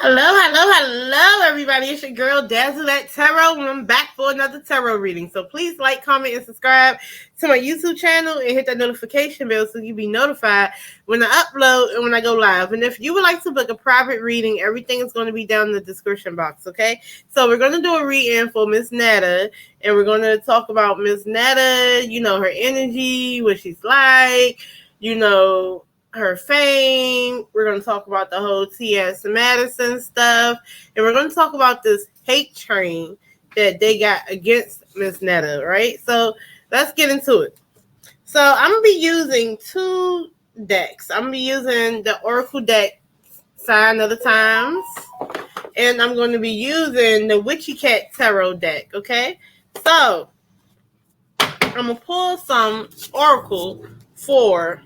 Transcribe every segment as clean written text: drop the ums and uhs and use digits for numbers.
Hello, everybody. It's your girl, DAZZLE, and I'm back for another tarot reading. So please like, comment, and subscribe to my YouTube channel and hit that notification bell so you'll be notified when I upload and when I go live. And if you would like to book a private reading, everything is going to be down in the description box, okay? So we're going to do a reading for Miss Netta, and we're going to talk about Miss Netta, her energy, what she's like, her fame. We're going to talk about the whole T.S. Madison stuff. And we're going to talk about this hate train that they got against Miss Netta, right? So let's get into it. So I'm going to be using two decks. I'm going to be using the Oracle deck, Sign of the Times. And I'm going to be using the Witchy Cat Tarot deck, okay? So I'm going to pull some Oracle for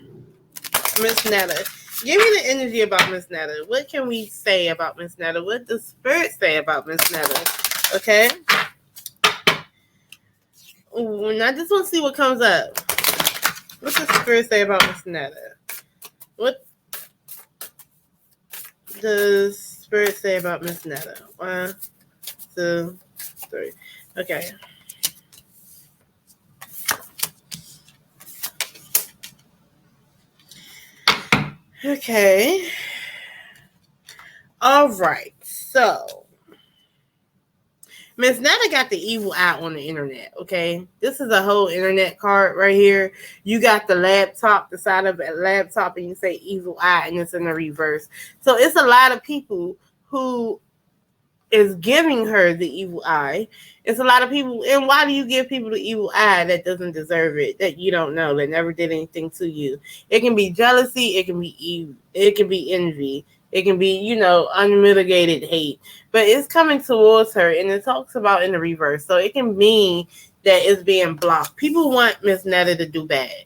Miss Netta. Give me the energy about Miss Netta. What can we say about Miss Netta? What does Spirit say about Miss Netta? Okay. And I just want to see what comes up. What does Spirit say about Miss Netta? What does Spirit say about Miss Netta? 1, 2, 3. Okay. Okay. All right. So, Miss Netta got the evil eye on the internet, okay? This is a whole internet card right here. You got the laptop, the side of a laptop, and you say evil eye, and it's in the reverse. So, it's a lot of people who is giving her the evil eye. It's a lot of people. And why do you give people the evil eye that doesn't deserve it, that you don't know, that never did anything to you? It can be jealousy. It can be evil. It can be envy. It can be, unmitigated hate. But it's coming towards her, and it talks about in the reverse. So it can mean that it's being blocked. People want Miss Netta to do bad.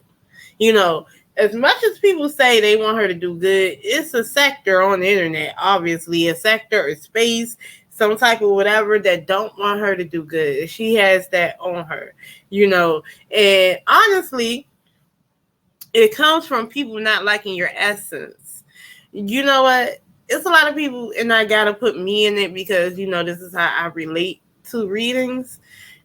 As much as people say they want her to do good, it's a sector on the internet, obviously, a sector or space, some type of whatever that don't want her to do good. She has that on her, and honestly, it comes from people not liking your essence. You know what? It's a lot of people, and I gotta put me in it because, this is how I relate to readings.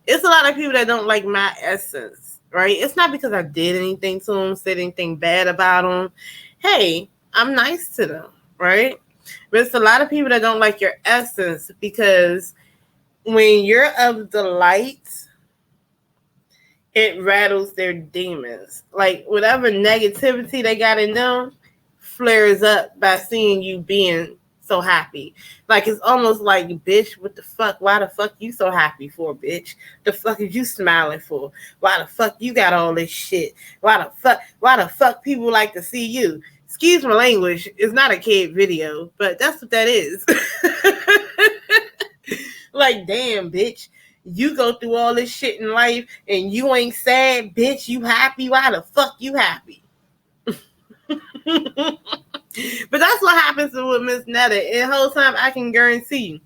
It's a lot of people that don't like my essence, right? It's not because I did anything to them, said anything bad about them. Hey, I'm nice to them, right? But it's a lot of people that don't like your essence because when you're of the light, it rattles their demons. Like whatever negativity they got in them flares up by seeing you being so happy. Like it's almost like, bitch, what the fuck? Why the fuck you so happy for, bitch? The fuck is you smiling for? Why the fuck you got all this shit? Why the fuck people like to see you? Excuse my language, it's not a kid video, but that's what that is. Like, damn, bitch, you go through all this shit in life and you ain't sad, bitch, you happy? Why the fuck you happy? But that's what happens with Miss Netta. And the whole time I can guarantee you,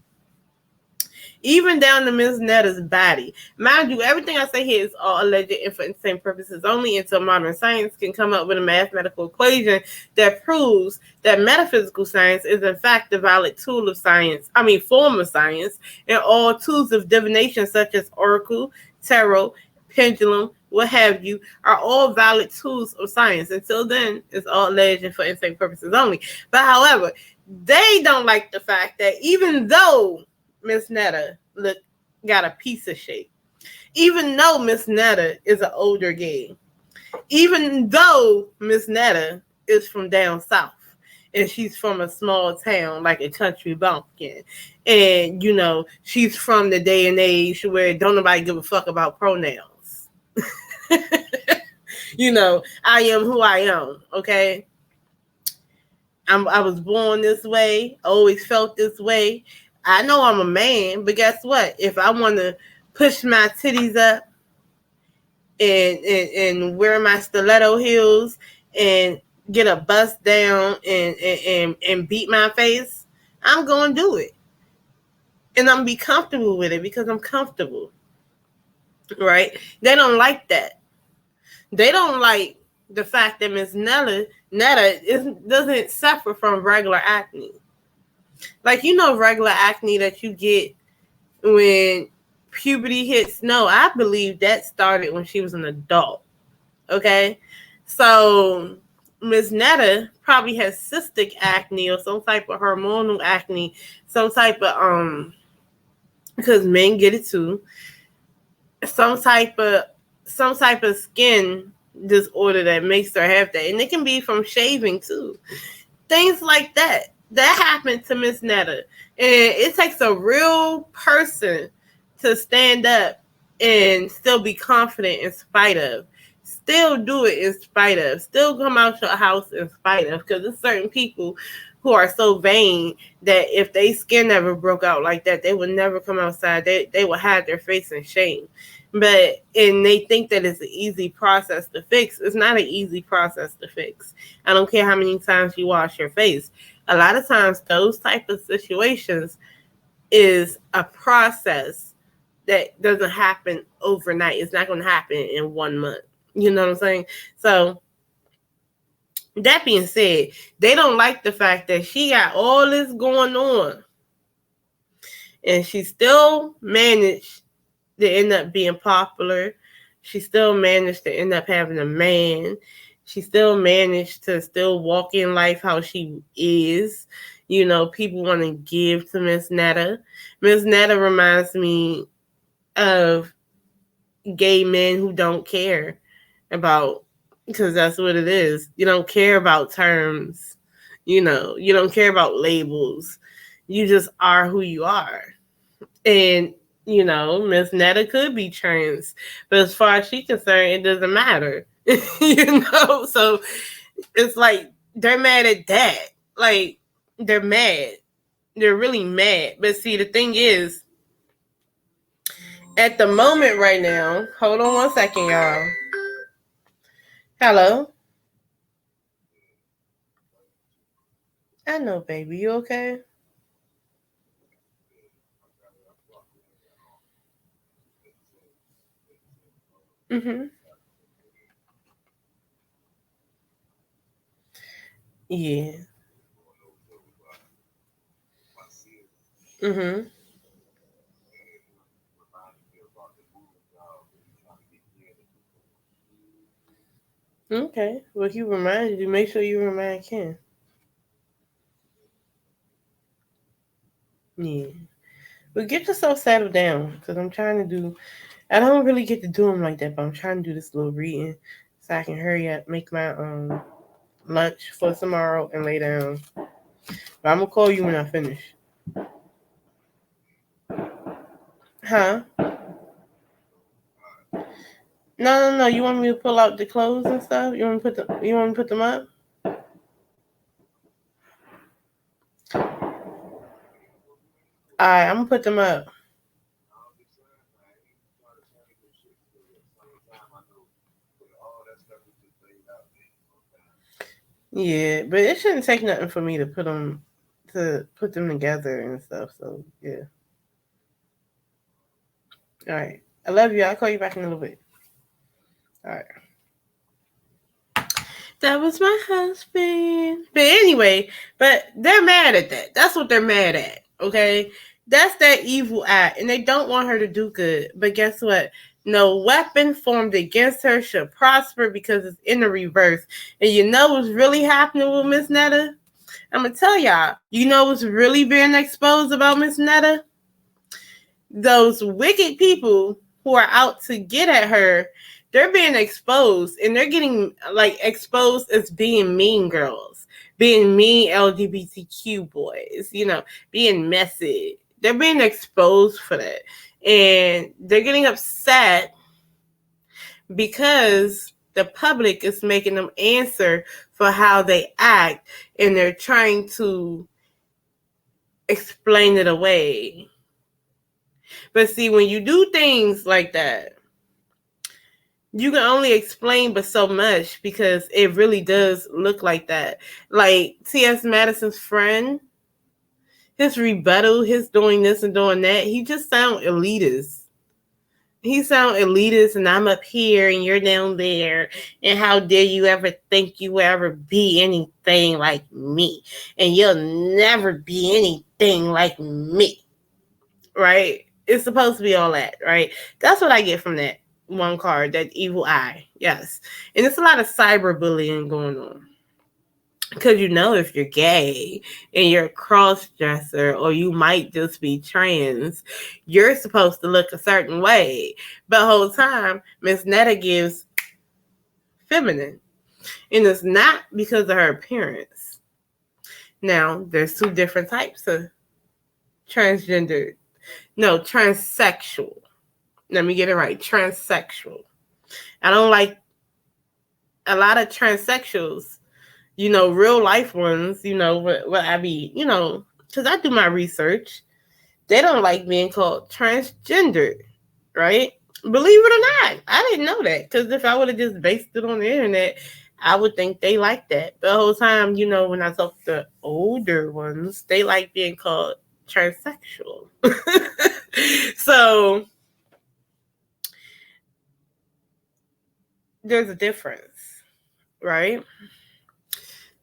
even down to Miss Netta's body. Mind you, everything I say here is all alleged and for insane purposes only until modern science can come up with a mathematical equation that proves that metaphysical science is in fact the valid tool of science, form of science, and all tools of divination such as oracle, tarot, pendulum, what have you, are all valid tools of science. Until then, it's all alleged and for insane purposes only. But however, they don't like the fact that even though Miss Netta got a piece of shape, even though Miss Netta is an older gay, even though Miss Netta is from down south and she's from a small town like a country bumpkin, and she's from the day and age where don't nobody give a fuck about pronouns. I am who I am, okay? I was born this way, always felt this way. I know I'm a man, but guess what? If I want to push my titties up and wear my stiletto heels and get a bust down and beat my face, I'm going to do it. And I'm going to be comfortable with it because I'm comfortable, right? They don't like that. They don't like the fact that Miss Netta doesn't suffer from regular acne. Like, regular acne that you get when puberty hits. No, I believe that started when she was an adult. Okay? So Miss Netta probably has cystic acne or some type of hormonal acne, some type of because men get it too. Some type of skin disorder that makes her have that. And it can be from shaving too. Things like that. That happened to Miss Netta. And it takes a real person to stand up and still be confident in spite of. Still do it in spite of. Still come out your house in spite of. Because there's certain people who are so vain that if they skin never broke out like that, they would never come outside. They would hide their face in shame. And they think that it's an easy process to fix. It's not an easy process to fix. I don't care how many times you wash your face. A lot of times those type of situations is a process that doesn't happen overnight. It's not going to happen in 1 month. You know what I'm saying? So that being said, they don't like the fact that she got all this going on and she still managed to end up being popular. She still managed to end up having a man. She still managed to still walk in life how she is. People want to give to Miss Netta. Miss Netta reminds me of gay men who don't care about, because that's what it is. You don't care about terms. You don't care about labels. You just are who you are. And Miss Netta could be trans, but as far as she's concerned, it doesn't matter. So it's like they're mad at that. Like, they're mad. They're really mad. But see, the thing is, at the moment right now, hold on 1 second, y'all. Hello? I know, baby. You okay? Mm-hmm. Yeah. Mm-hmm. Okay. Well, he reminded you. Make sure you remind Ken. Yeah. But get yourself settled down, because I'm trying to do. I don't really get to do them like that, but I'm trying to do this little reading so I can hurry up, make my lunch for tomorrow, and lay down. But I'm gonna call you when I finish. Huh? No, no, no. You want me to pull out the clothes and stuff? You want me to put them? You want me to put them up? All right, I'm gonna put them up. Yeah, but it shouldn't take nothing for me to put them together and stuff. So yeah. All right. I love you. I'll call you back in a little bit. All right. That was my husband. But anyway, but they're mad at that. That's what they're mad at. Okay. That's that evil act. And they don't want her to do good. But guess what? No weapon formed against her should prosper because it's in the reverse. And you know what's really happening with Miss Netta? I'm going to tell y'all. You know what's really being exposed about Miss Netta? Those wicked people who are out to get at her, they're being exposed, and they're getting like exposed as being mean girls, being mean LGBTQ boys, being messy. They're being exposed for that, and they're getting upset because the public is making them answer for how they act, and they're trying to explain it away. But see, when you do things like that, you can only explain but so much, because it really does look like that. Like T.S. Madison's friend, his rebuttal, his doing this and doing that, he just sound elitist. He sound elitist, and I'm up here and you're down there, and how dare you ever think you will ever be anything like me, and you'll never be anything like me, right? It's supposed to be all that, right? That's what I get from that one card, that evil eye. Yes. And it's a lot of cyberbullying going on. Because if you're gay and you're a cross dresser, or you might just be trans, you're supposed to look a certain way. But the whole time, Miss Netta gives feminine. And it's not because of her appearance. Now, there's two different types of transsexual. Let me get it right. Transsexual. I don't like a lot of transsexuals, real life ones, what I be, because I do my research. They don't like being called transgender, right? Believe it or not, I didn't know that, because if I would have just based it on the internet, I would think they like that. The whole time, when I talk to older ones, they like being called transsexual. So there's a difference, right?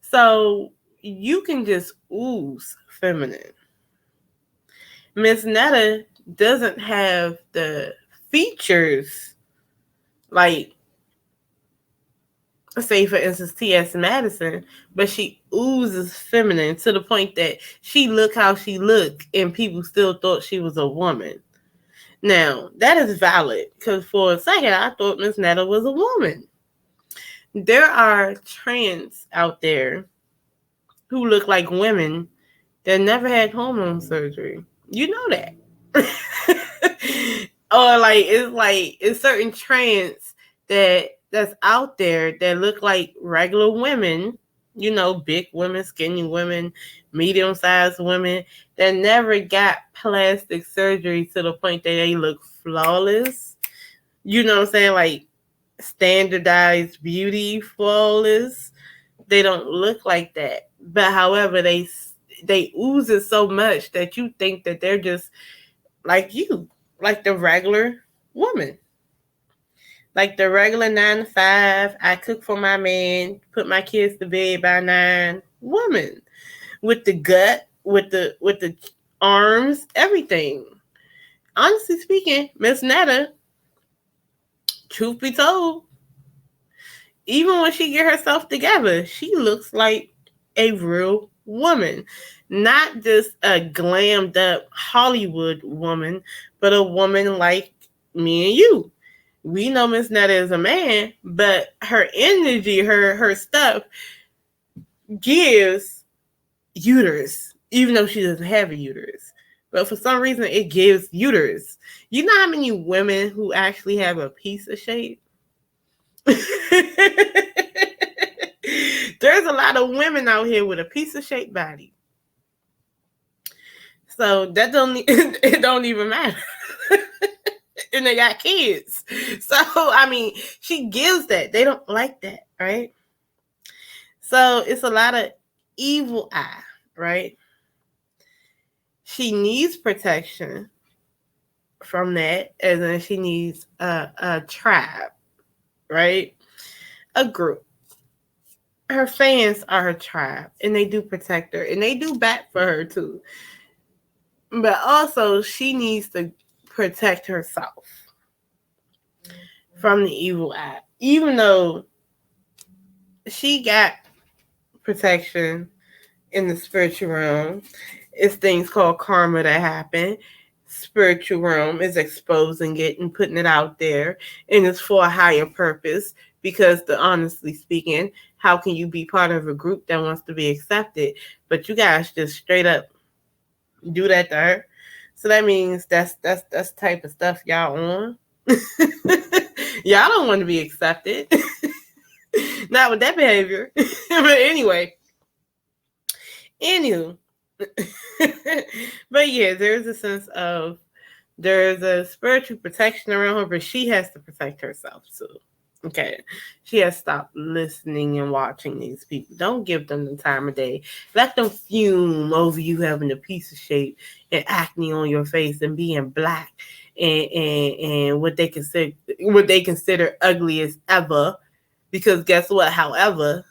So you can just ooze feminine. Miss Netta doesn't have the features like, say for instance, T.S. Madison, but she oozes feminine to the point that she looked how she looked and people still thought she was a woman. Now, that is valid, because for a second I thought Miss Netta was a woman. There are trans out there who look like women that never had hormone surgery. You know that. Or it's certain trans that's out there that look like regular women, big women, skinny women, medium-sized women that never got plastic surgery to the point that they look flawless. You know what I'm saying? Like standardized beauty, flawless. They don't look like that. But however, they ooze it so much that you think that they're just like you, like the regular woman, like the regular 9 to 5. I cook for my man, put my kids to bed by 9 woman, with the gut, with the arms, everything. Honestly speaking, Miss Netta, truth be told, even when she get herself together, she looks like a real woman. Not just a glammed up Hollywood woman, but a woman like me and you. We know Miss Netta is a man, but her energy, her stuff gives uterus, even though she doesn't have a uterus. But for some reason, it gives uterus. You know how many women who actually have a piece of shape? There's a lot of women out here with a piece of shape body. So it don't even matter. And they got kids. So, I mean, she gives that. They don't like that, right? So it's a lot of evil eye, right? She needs protection from that, and then she needs a tribe, right? A group. Her fans are her tribe, and they do protect her, and they do back for her too. But also, she needs to protect herself from the evil eye. Even though she got protection in the spiritual realm, it's things called karma that happen. Spiritual realm is exposing it and putting it out there, and it's for a higher purpose. Because honestly speaking, how can you be part of a group that wants to be accepted, but you guys just straight up do that to her? So that means that's type of stuff y'all on. Y'all don't want to be accepted. Not with that behavior. But anyway. Anywho. But yeah, there's a sense of there's a spiritual protection around her, but she has to protect herself too. Okay. She has stopped listening and watching these people. Don't give them the time of day. Let them fume over you having a piece of shape and acne on your face and being black and what they consider ugly as ever. Because guess what? However,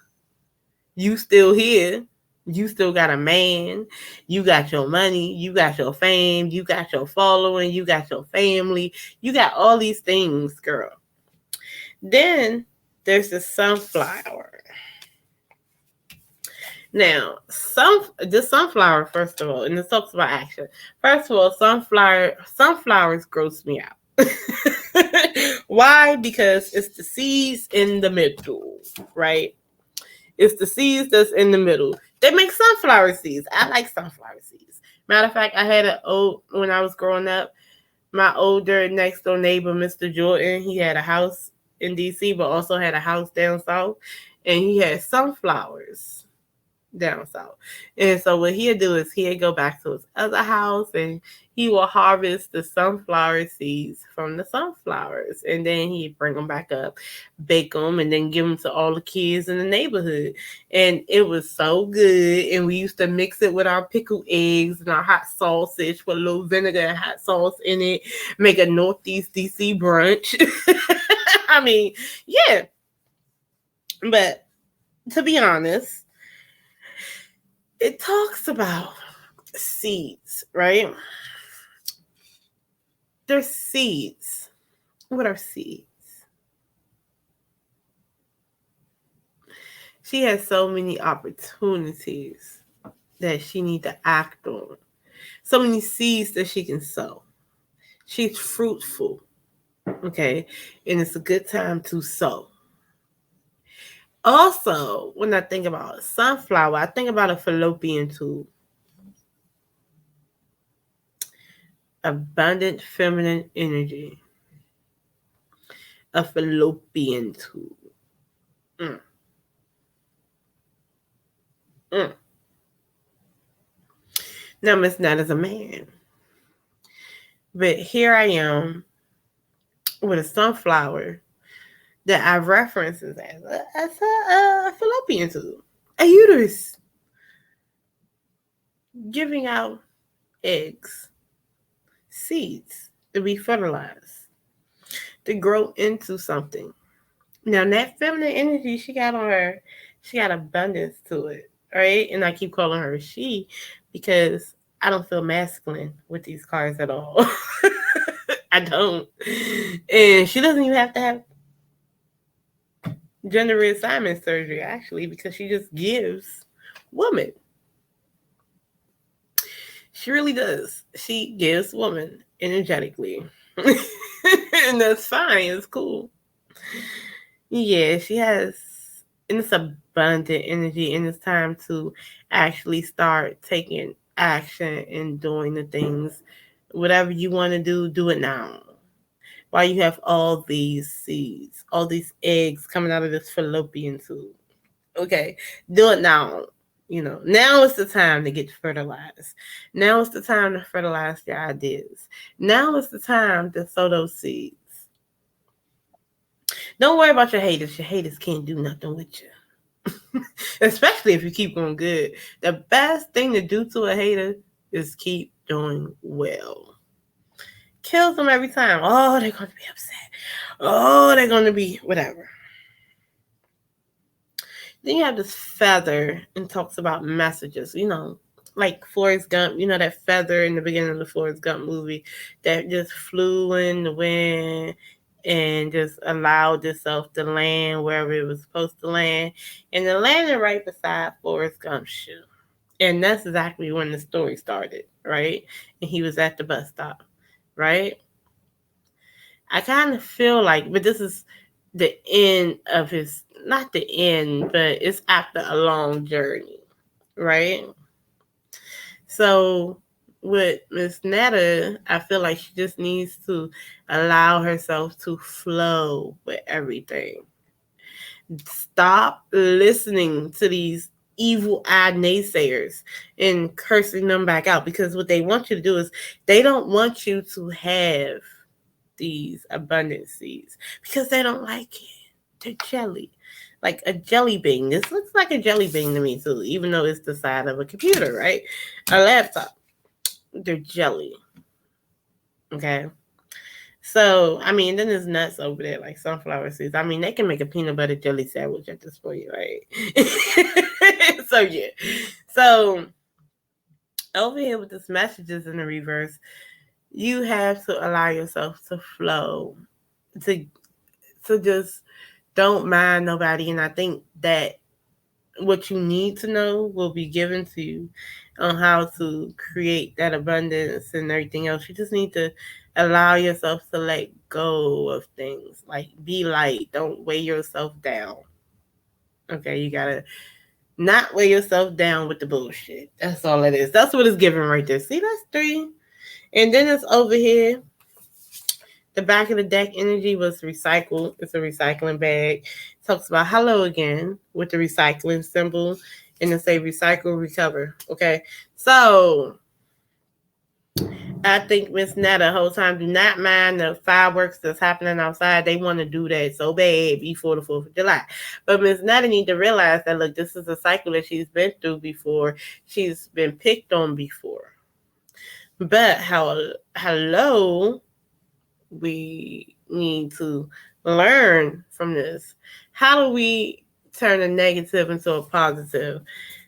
you still here. You still got a man. You got your money. You got your fame. You got your following. You got your family. You got all these things, girl. Then there's the sunflower. Now, the sunflower, first of all, and this talks about action. First of all, sunflowers gross me out. Why? Because it's the seeds in the middle, right? It's the seeds that's in the middle. They make sunflower seeds. I like sunflower seeds. Matter of fact, I had when I was growing up, my older next door neighbor, Mr. Jordan, he had a house in DC, but also had a house down south, and he had sunflowers down south. And so what he'd do is he'd go back to his other house and he will harvest the sunflower seeds from the sunflowers, and then he'd bring them back up, bake them, and then give them to all the kids in the neighborhood. And it was so good. And we used to mix it with our pickled eggs and our hot sausage with a little vinegar and hot sauce in it, make a Northeast DC brunch. I mean, yeah. But to be honest, it talks about seeds, right? There's seeds. What are seeds? She has so many opportunities that she needs to act on. So many seeds that she can sow. She's fruitful, okay? And it's a good time to sow. Also, when I think about sunflower, I think about a fallopian tube. Abundant feminine energy. A fallopian tube. Now, Miss Netta's a man. But here I am with a sunflower that I reference as a fallopian tube, a uterus, giving out eggs, seeds to be fertilized, to grow into something. Now, that feminine energy she got on her, she got abundance to it, right? And I keep calling her she because I don't feel masculine with these cards at all. I don't. And she doesn't even have to have gender reassignment surgery, actually, because she just gives woman. She really does. She gives woman energetically. And that's fine. It's cool. Yeah, she has, and it's abundant energy, and it's time to actually start taking action and doing the things. Whatever you want to do it now. While you have all these seeds, all these eggs coming out of this fallopian tube. Okay, do it now. Now is the time to get fertilized. Now is the time to fertilize your ideas. Now is the time to sow those seeds. Don't worry about your haters. Your haters can't do nothing with you. Especially if you keep going good. The best thing to do to a hater is keep doing well. Kills them every time. Oh, they're going to be upset. Oh, they're going to be whatever. Then you have this feather and talks about messages, like Forrest Gump, that feather in the beginning of the Forrest Gump movie that just flew in the wind and just allowed itself to land wherever it was supposed to land. And it landed right beside Forrest Gump's shoe. And that's exactly when the story started, right? And he was at the bus stop, right? I kind of feel like, but this is the end of his, not the end, but it's after a long journey, right? So with Miss Netta, I feel like she just needs to allow herself to flow with everything. Stop listening to these evil-eyed naysayers and cursing them back out, because what they want you to do is they don't want you to have these abundant seeds because they don't like it. They're jelly. Like a jelly bean. This looks like a jelly bean to me too, even though it's the side of a computer, right? A laptop. They're jelly. Okay. So, I mean, then there's nuts over there, like sunflower seeds. I mean, they can make a peanut butter jelly sandwich at this point, right? So, yeah. So, over here with this messages in the reverse, you have to allow yourself to flow, to just don't mind nobody. And I think that what you need to know will be given to you on how to create that abundance and everything else. You just need to allow yourself to let go of things. Like, be light. Don't weigh yourself down. Okay, you gotta not weigh yourself down with the bullshit. That's all it is. That's what it's giving right there. See, that's 3. And then it's over here. The back of the deck energy was recycled. It's a recycling bag. It talks about hello again with the recycling symbol. And it say recycle, recover. Okay. So I think Miss Netta, the whole time, do not mind the fireworks that's happening outside. They want to do that so bad before the 4th of July. But Miss Netta need to realize that, look, this is a cycle that she's been through before. She's been picked on before. But hello, we need to learn from this. How do we turn a negative into a positive?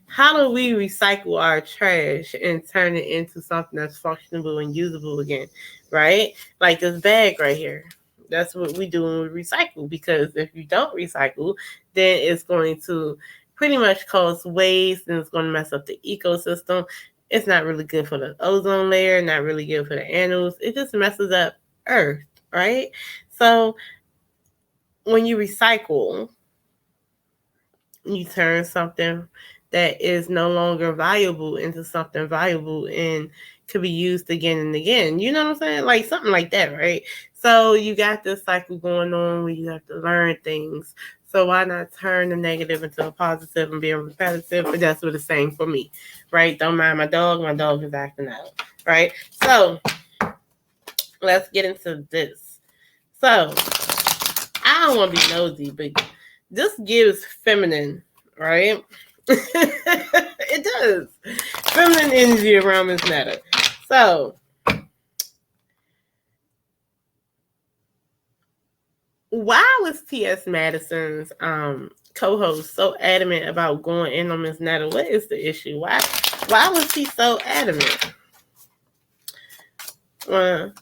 How do we recycle our trash and turn it into something that's functionable and usable again, right? Like this bag right here. That's what we do when we recycle, because if you don't recycle, then it's going to pretty much cause waste and it's going to mess up the ecosystem. It's not really good for the ozone layer, not really good for the animals. It just messes up Earth, right? So when you recycle, you turn something that is no longer valuable into something valuable and could be used again and again. You know what I'm saying? Like something like that, right? So you got this cycle going on where you have to learn things. So why not turn the negative into a positive and being repetitive? But that's what it's saying for me, right? Don't mind my dog. My dog is acting out, right? So let's get into this. So I don't want to be nosy, but this gives feminine, right? It does. Feminine energy around Miss Netta. So why was T.S. Madison's co-host so adamant about going in on Miss Netta? What is the issue? Why was he so adamant? So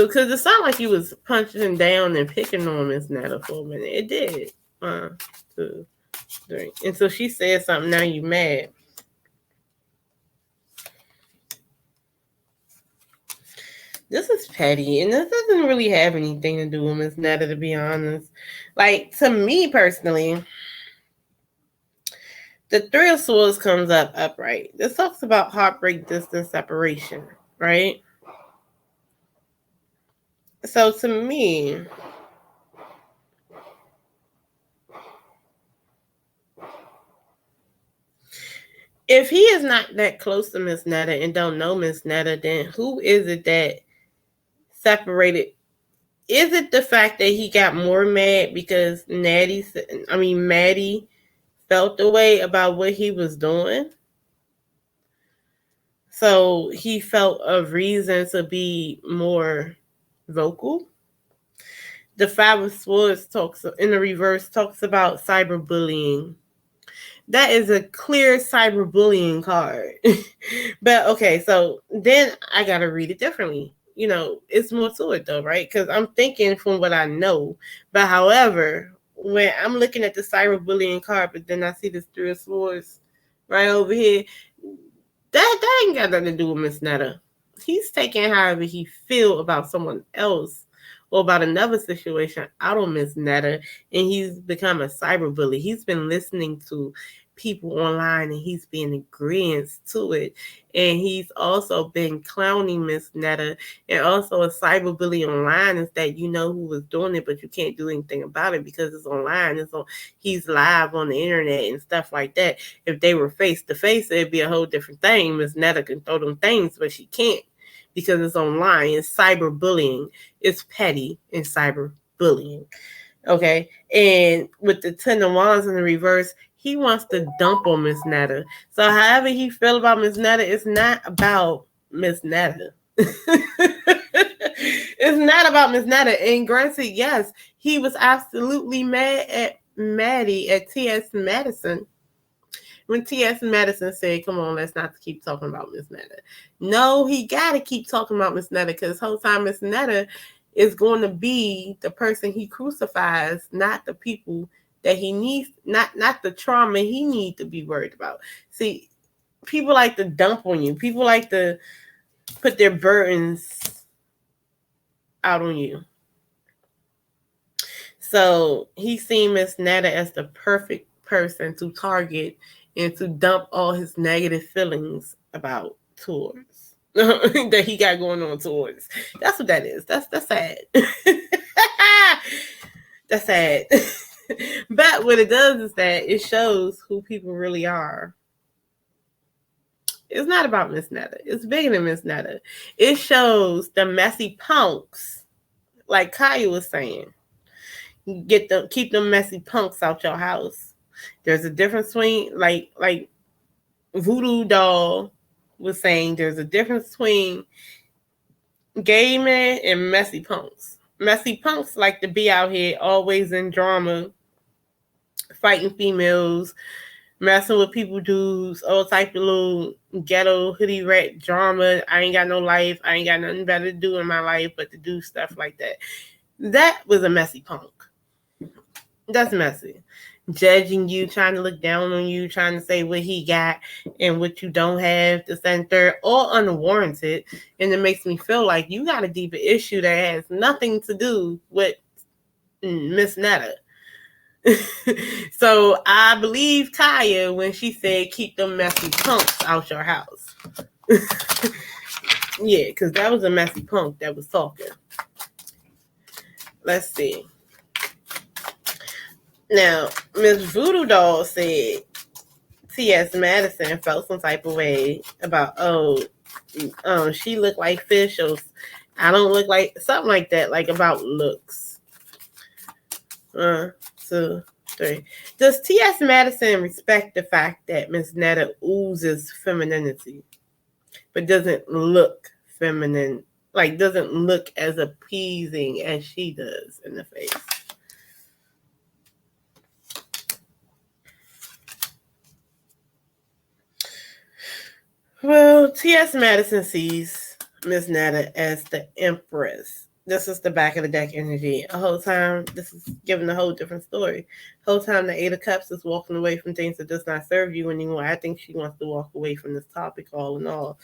because it sounded like he was punching down and picking on Miss Netta for a minute. It did. 1, 2, 3. And so she said something, now you mad. This is petty, and this doesn't really have anything to do with Miss Netta, to be honest. Like, to me personally, the 3 of Swords comes up upright. This talks about heartbreak, distance, separation, right? So to me, if he is not that close to Miss Netta and don't know Miss Netta, then who is it that separated? Is it the fact that he got more mad because Maddie felt the way about what he was doing? So he felt a reason to be more vocal. The 5 of Swords talks in the reverse talks about cyberbullying. That is a clear cyberbullying card. But okay, so then I gotta read it differently. You know, it's more to it though, right? Because I'm thinking from what I know. But however, when I'm looking at the cyberbullying card, but then I see this 3 of Swords right over here, that ain't got nothing to do with Miss Netta. He's taking however he feel about someone else or about another situation out on Miss Netta, and he's become a cyberbully. He's been listening to people online and he's being agreeing to it. And he's also been clowning Miss Netta. And also a cyberbully online is that you know who was doing it, but you can't do anything about it because it's online. He's live on the internet and stuff like that. If they were face to face, it'd be a whole different thing. Miss Netta can throw them things, but she can't because it's online. It's cyberbullying. It's petty and cyberbullying. Okay. And with the Ten of Wands in the reverse, he wants to dump on Miss Netta. So however he feel about Miss Netta, it's not about Miss Netta. It's not about Miss Netta. And granted, yes, he was absolutely mad at Maddie at T.S. Madison when T.S. Madison said, "Come on, let's not keep talking about Miss Netta." No, he got to keep talking about Miss Netta because the whole time Miss Netta is going to be the person he crucifies, not the people that he needs, not the trauma he needs to be worried about. See, people like to dump on you. People like to put their burdens out on you. So he seen Miss Netta as the perfect person to target and to dump all his negative feelings about towards that he got going on towards. That's what that is. That's sad. That's sad. But what it does is that it shows who people really are. It's not about Miss Netta. It's bigger than Miss Netta. It shows the messy punks, like Kaya was saying. Keep them messy punks out your house. There's a difference between like Voodoo Doll was saying. There's a difference between gay men and messy punks. Messy punks like to be out here always in drama, fighting females, messing with people, dudes, all type of little ghetto hoodie rat drama. I ain't got no life. I ain't got nothing better to do in my life but to do stuff like that. That was a messy punk. That's messy. Judging you, trying to look down on you, trying to say what he got and what you don't have, the center, all unwarranted. And it makes me feel like you got a deeper issue that has nothing to do with Miss Netta. So I believe Kaya when she said keep them messy punks out your house. Yeah, because that was a messy punk that was talking. Let's see. Now, Miss Voodoo Doll said T.S. Madison felt some type of way about, she looked like fish, or I don't look like, something like that, like about looks. 1, 2, 3. Does T.S. Madison respect the fact that Miss Netta oozes femininity, but doesn't look feminine, like doesn't look as appeasing as she does in the face? Well, T.S. Madison sees Miss Netta as the Empress. This is the back of the deck energy. The whole time, this is giving a whole different story. The whole time, the Eight of Cups is walking away from things that does not serve you anymore. I think she wants to walk away from this topic all in all.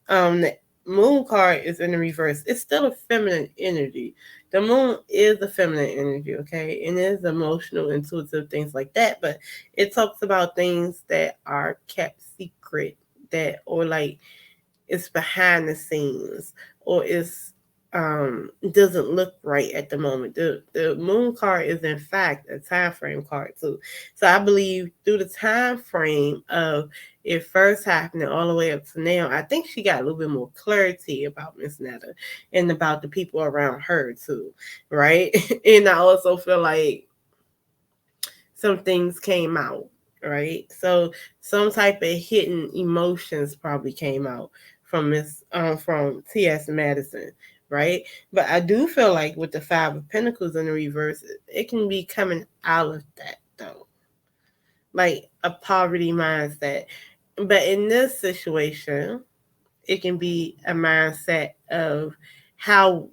The Moon card is in the reverse. It's still a feminine energy. The Moon is a feminine energy, okay? And it is emotional, intuitive, things like that. But it talks about things that are kept secret, that or like it's behind the scenes, or it's doesn't look right at the moment. The Moon card is in fact a time frame card too. So I believe through the time frame of it first happening all the way up to now, I think she got a little bit more clarity about Miss Netta and about the people around her too, right? And I also feel like some things came out, right? So some type of hidden emotions probably came out from from T.S. Madison, right? But I do feel like with the Five of Pentacles in the reverse, it can be coming out of that though, like a poverty mindset. But in this situation, it can be a mindset of how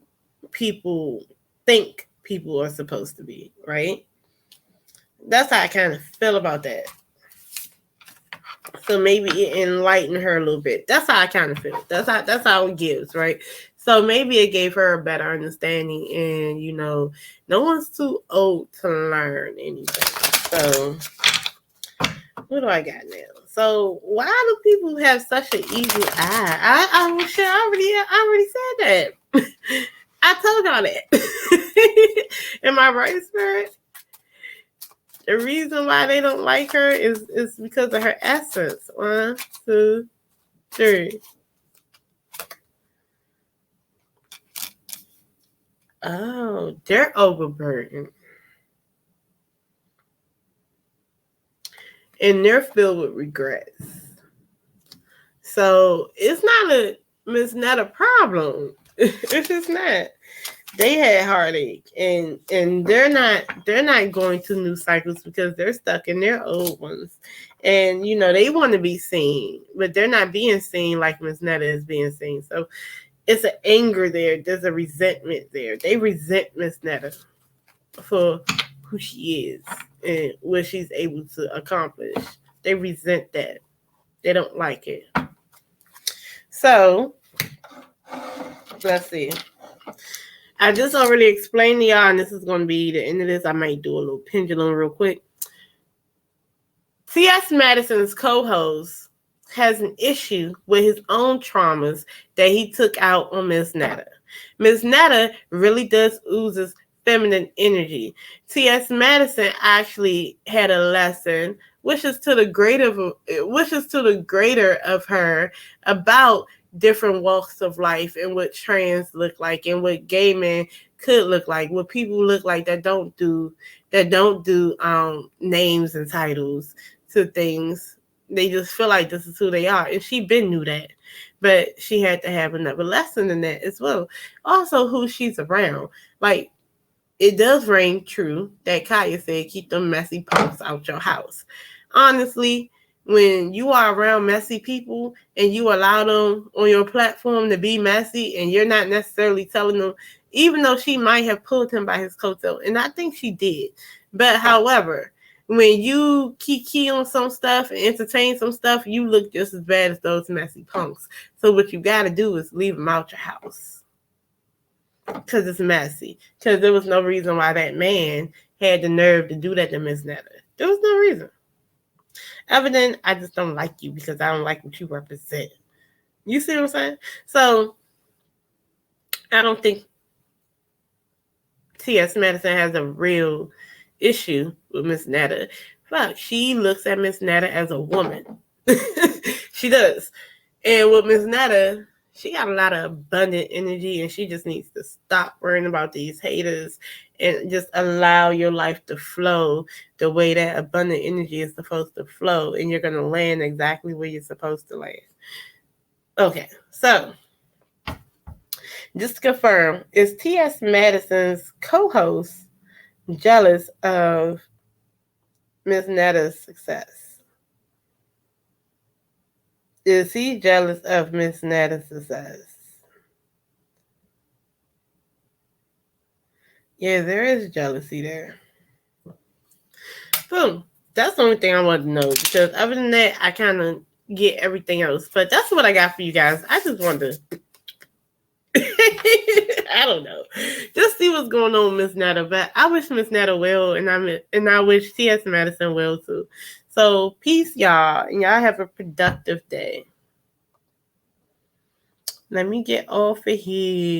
people think people are supposed to be, right? That's how I kind of feel about that. So maybe it enlightened her a little bit. That's how I kind of feel. That's how it gives, right? So maybe it gave her a better understanding, and no one's too old to learn anything. So what do I got now? So why do people have such an evil eye? I already said that. I told y'all that. Am I right, Spirit? The reason why they don't like her is because of her essence. 1, 2, 3. Oh, they're overburdened. and they're filled with regrets. So it's not a Miss Netta problem. It's just not. They had heartache, and they're not going to new cycles because they're stuck in their old ones. And they want to be seen, but they're not being seen like Miss Netta is being seen. So it's an anger there. There's a resentment there. They resent Miss Netta for who she is and what she's able to accomplish. They resent that. They don't like it. So let's see. I just already explained to y'all, and this is going to be the end of this. I might do a little pendulum real quick. T.S. Madison's co-host has an issue with his own traumas that he took out on Miss Netta. Miss Netta really does oozes feminine energy. T.S. Madison actually had a lesson, wishes to the greater of her about different walks of life and what trans look like and what gay men could look like, what people look like that don't do names and titles to things. They just feel like this is who they are. And she been knew that. But she had to have another lesson in that as well. Also who she's around. Like, it does ring true that Kaya said, keep them messy punks out your house. Honestly, when you are around messy people and you allow them on your platform to be messy and you're not necessarily telling them, even though she might have pulled him by his coattail, and I think she did. But however, when you key on some stuff and entertain some stuff, you look just as bad as those messy punks. So what you got to do is leave them out your house. Because it's messy. Because there was no reason why that man had the nerve to do that to Miss Netta. There was no reason. Other than, I just don't like you because I don't like what you represent. You see what I'm saying? So, I don't think T.S. Madison has a real issue with Miss Netta. Fuck, she looks at Miss Netta as a woman. She does. And with Miss Netta, she got a lot of abundant energy and she just needs to stop worrying about these haters and just allow your life to flow the way that abundant energy is supposed to flow, and you're going to land exactly where you're supposed to land. Okay, so just to confirm, is T.S. Madison's co-host jealous of Miss Netta's success? Is he jealous of Miss Netta's success? Yeah, there is jealousy there. Boom. That's the only thing I wanted to know, because other than that, I kind of get everything else. But that's what I got for you guys. I just wanted to, I don't know, just see what's going on with Miss Netta. But I wish Miss Netta well, and I wish T.S. Madison well too. So peace, y'all, and y'all have a productive day. Let me get off of here.